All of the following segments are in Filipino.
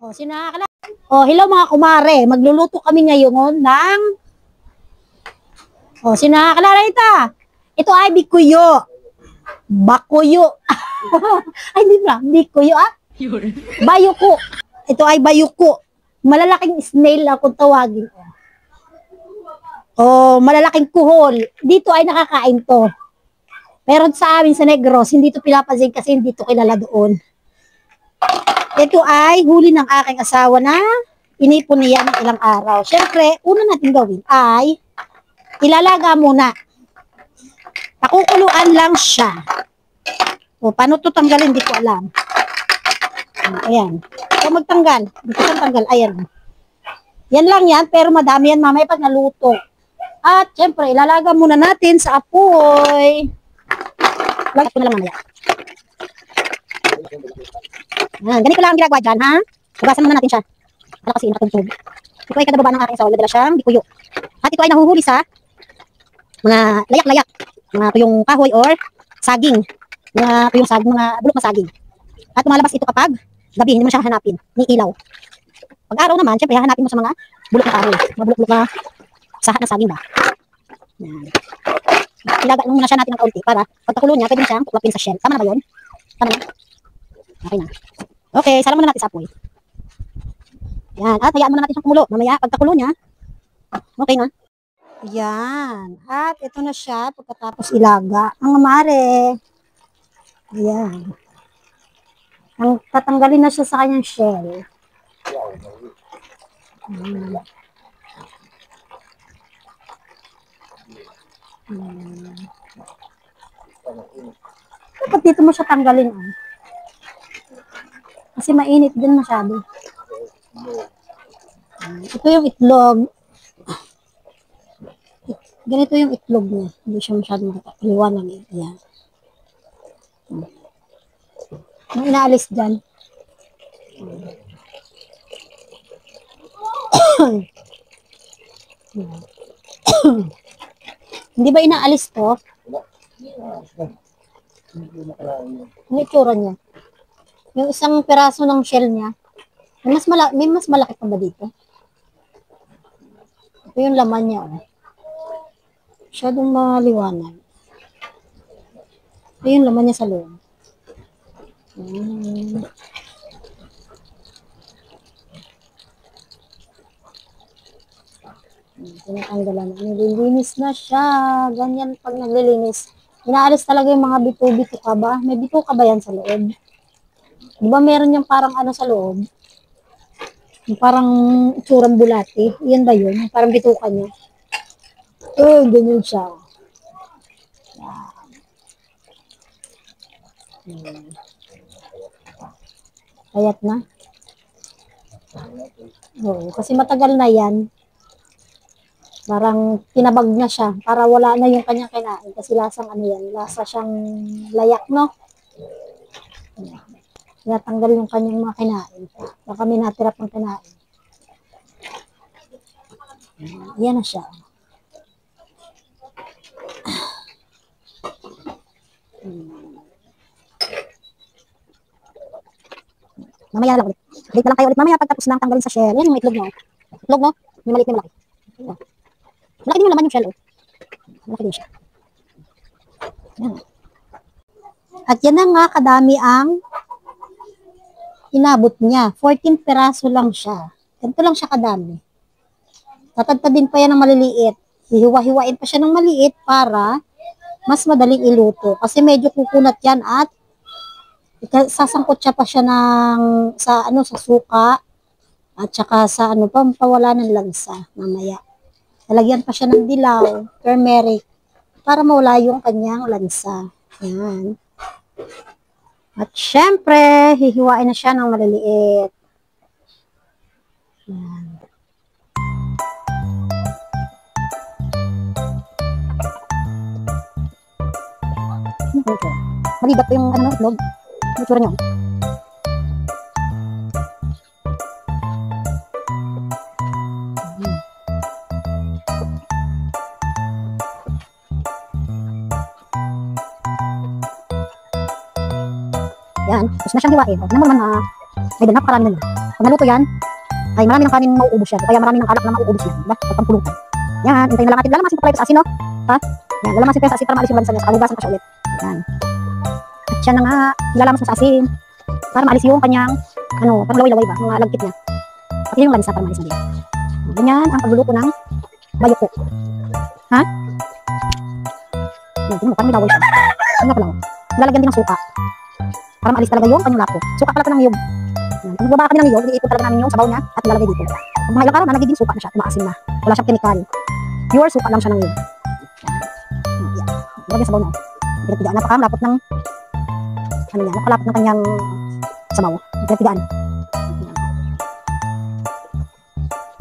O, sino nakakala? O, hello mga kumare. Magluluto kami ngayon ng... O, sino nakakalala ito? Ito ay bikuyo. Bakuyo. Ay, hindi ba? Bikuyo ah? Bayuko. Ito ay bayuko. Malalaking snail ako tawagin. O, malalaking kuhol. Dito ay nakakain to. Pero sa amin sa Negros, hindi to pinapansin kasi hindi to kilala doon. Ito ay huli ng aking asawa na inipon niya ng ilang araw. Siyempre, una natin gawin ay ilalaga muna. Pakukuluan lang siya. O, paano to tanggalin? Hindi ko alam. Ayan. So, magtanggal. Hindi ko tanggal. Ayan. Yan lang yan, pero madami yan mamaya pag naluto. At, siyempre, ilalaga muna natin sa apoy. Lagay ko na lang mamaya. Ganito lang ang ginagawa dyan, ha? Hugasan muna natin siya. Para kasi nakatugtog. Ito ay kadababa ng aking asawa. Nadala siyang bikuyo. At ito ay nahuhuli sa mga layak-layak. Mga tuyong kahoy or saging. Mga tuyong saging, mga bulok na saging. At lumalabas ito kapag gabi, hindi mo siya hanapin. Ni ilaw. Pag araw naman, syempre hahanapin mo sa mga bulok na kahoy. Mga bulok-bulok na sahat ng saging ba. Yan. Ilaga muna siya natin ng kaunti para pagkakulo niya, pwede siyang tuklapin sa shell. Tama na ba yun? Tama na? Okay na. Okay, salang muna natin sa apoy. Yan. At hayaan muna natin siyang kumulo. Mamaya, pagkakulo niya, okay na. Yan. At ito na siya pagkatapos ilaga. Ang mare. Yan. Ang tatanggalin na siya sa kanyang shell. Dapat dito mo siya tanggalin. Kasi mainit din masyado. Ito yung itlog. Ganito yung itlog niya. Hindi siya masyadong liwanag. Yan. Ang inaalis dyan. Hindi ba inaalis to? Ang itsura niya. Yung isang peraso ng shell niya. May mas malaki pa ba dito? Ito yung laman niya. Masyadong maliwanag. Ito yung laman niya sa loob. Tinatanggalan. Nililinis na siya. Ganyan pag naglilinis. Inaalis talaga yung mga bito-bito ka ba? May bito ka ba yan sa loob? Di ba meron yung parang ano sa loob? Yung parang itsurang bulati. Yan ba yun? Parang bituka niya. Ganyan siya. Ayat na. Oo, kasi matagal na yan. Parang tinabag na siya. Para wala na yung kanyang kinain. Kasi lasang ano yan. Lasa siyang layak, no? Tinatanggal yung kanyang mga kinain. Baka may natira pang kinain. Yan na siya. Mamaya lang ulit. Balik na lang kayo ulit. Mamaya pagtapos na tanggalin sa shell. Yan yung itlog mo. Itlog mo. Yung maliit na malaki. Malaki din yung laman yung shell. Malaki din siya. Yan. At yan na nga kadami ang inabot niya. 14 peraso lang siya. Ganito lang siya kadami. Tatagtadin pa yan ng maliliit. Hihiwa-hiwain pa siya ng maliit para mas madaling iluto. Kasi medyo kukunat yan at sasangkot siya pa siya ng, sa suka at saka sa pawala ng lansa mamaya. Lalagyan pa siya ng dilaw, turmeric, para mawala yung kanyang lansa. Yan. At syempre, hihiwain na siya ng maliliit. Yan. Malibat pa yung itlog. Ang itsura niyo. Yan. Tapos na siyang hiwain. Huwag na mo naman Idol, napakarami na yun. Pag naluto yan, ay marami ng kanin mauubos yan. Kaya marami ng alak na mauubos yan. Diba? Pagpampulutan. Yan, hintayin na lang natin. Lalamasin ko pala ito sa asin, no? Ha? Yan, lalamasin ko sa asin para maalis yung lansa niya. Saka hugasan ko siya ulit. Yan. At siya na nga, ilalamas mo sa asin para maalis yung kanyang, ano, parang laway-laway ba? Mga lagkit niya. At yun yung lansa para maalis na din. Ganyan ang pagluluto ng bayoko. Ha? Yan, tingnan mo, parang may laway siya. Tingnan ko lang. Lalagyan din ng suka. Para maalis talaga yung kanyang lapo. Suka pala ito ng niyog. Yan. Pag nagbaba kami ng niyog, iipon talaga namin yung sabaw niya at ilalagay dito. Pag mga ilang araw, nalagay din suka na siya. Umaasin na. Wala siyang chemical. Pure suka lang siya ng niyog. Yan. Ilagay sabaw na. Pinagpigaan. Napakalapot ng ano niya. Napakalapot ng kanyang sabaw. Pinagpigaan.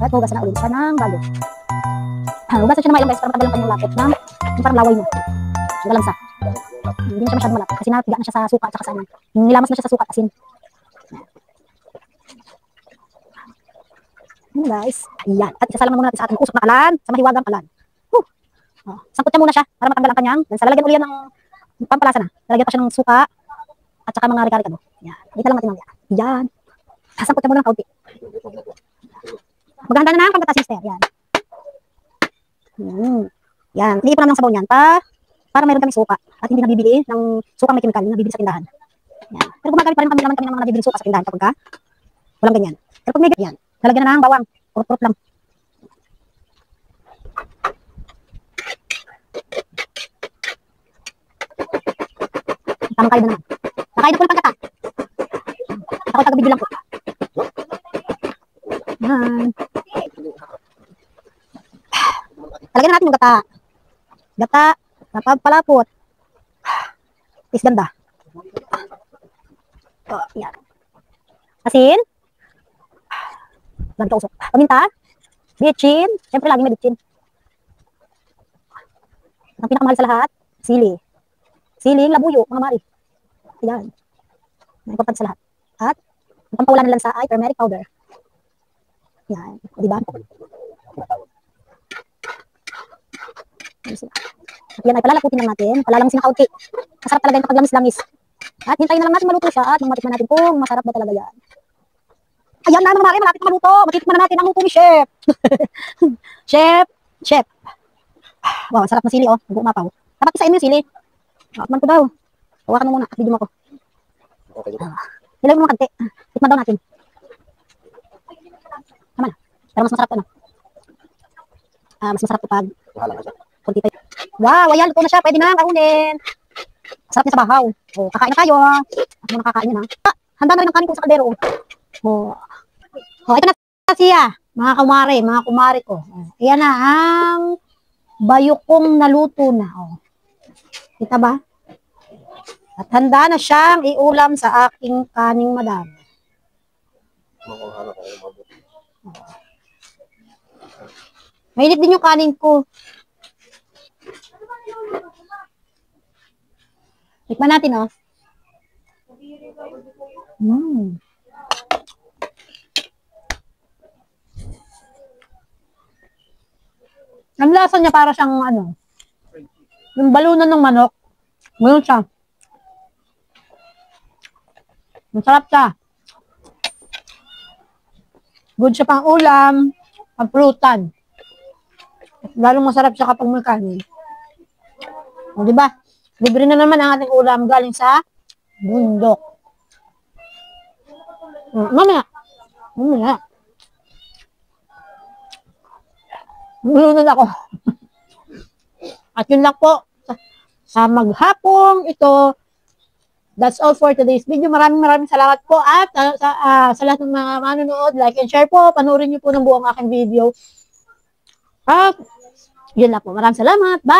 At hugasan na ulit siya ng bago. Hugasan siya ng ilang beses para matagal ang kanyang lapot ng yung parang laway niya. Galansa. Hindi na siya masyadong malapot kasi napiga na siya sa suka at saka sa ano. Nilamas na siya sa suka at asin. Guys, ayan. At isasalang muna natin sa ating usok na kalan, sa mahiwagang kalan. Sangkot niya muna siya para matanggal ang kanyang. Then sa lalagyan ulit ng pampalasa na. Lalagyan pa siya ng suka at saka mga rika-rika. Yan. Dito lang natin mamaya. Yan. Sasangkot niya muna ng kaunti. Maghahanda na ng pagkata, sister. Yan. Yan. Iniipon namin ng sabaw niyan para mayroon kami suka at hindi nabibili ng suka may chemical, nabibili sa tindahan. Yan. Pero gumagamit pa rin naman kami ng mga nabibili suka sa tindahan kapag walang ganyan. Pero pag may ganyan, lalagyan na ng bawang. Purot-purot lang. Tamang kain na naman. Nakain na po ng pagkata. Ako taga-video lang po. Yan. Talagyan na natin yung gata. Gata, napapalapot. Is ganda. Oh, yan. Asin. Lagi ka usok. Paminta. Bitchin. Siyempre lagi may bitchin. Ang pinakamahal sa lahat, sili. Siling labuyo, mga mari. Yan. Importante sa lahat. At ang pampawala ng lansa ay turmeric powder. Yan. O, diba? At yan ay palalaputin lang natin. Palalamisin na kaunti. Masarap talaga yung kapag lamis-lamis. At hintayin na lang natin maluto siya at matikman natin kung masarap ba talaga yan. Ayan na mga mari, malapit na maluto. Matikman na natin ang luto ni Chef. Chef. Wow, sarap na sili oh. Nag-uumapaw. Dapat isain mo yung sili. Man ko daw. Hawakan mo muna. Video mo ako. Okay. Nilagay mo mga kante. Tikman daw natin. Tama na. Pero mas masarap to, no? Mas masarap to pag kunti tayo. Wow, ayan. Luto na siya. Pwede na kahunin. Sarap niya sa bahaw. O, kakain na tayo. Ako muna kakain yan, ha? Handa na rin ang kanin ko sa kaldero. O, ito na siya. Mga kumare ko. Ayan na ang bayokong naluto na. O. Kita ba? At handa na siyang iulam sa aking kaning madami. Mainit din yung kanin ko. Tikman natin, oh. Ang lasa niya para siyang, ano, yung balunan ng manok. Mayroon siya. Masarap siya. Good siya pang ulam, pang prutan. Lalong masarap siya kapag may kanin. O, diba? Libre na naman ang ating ulam galing sa bundok. Mamaya. Nulunod ako. At yun lang po. Sa maghapong ito, that's all for today's video. Maraming salamat po. At sa lahat ng mga manonood, like and share po. Panoorin niyo po ng buong aking video. At yun lang po. Maraming salamat. Bye!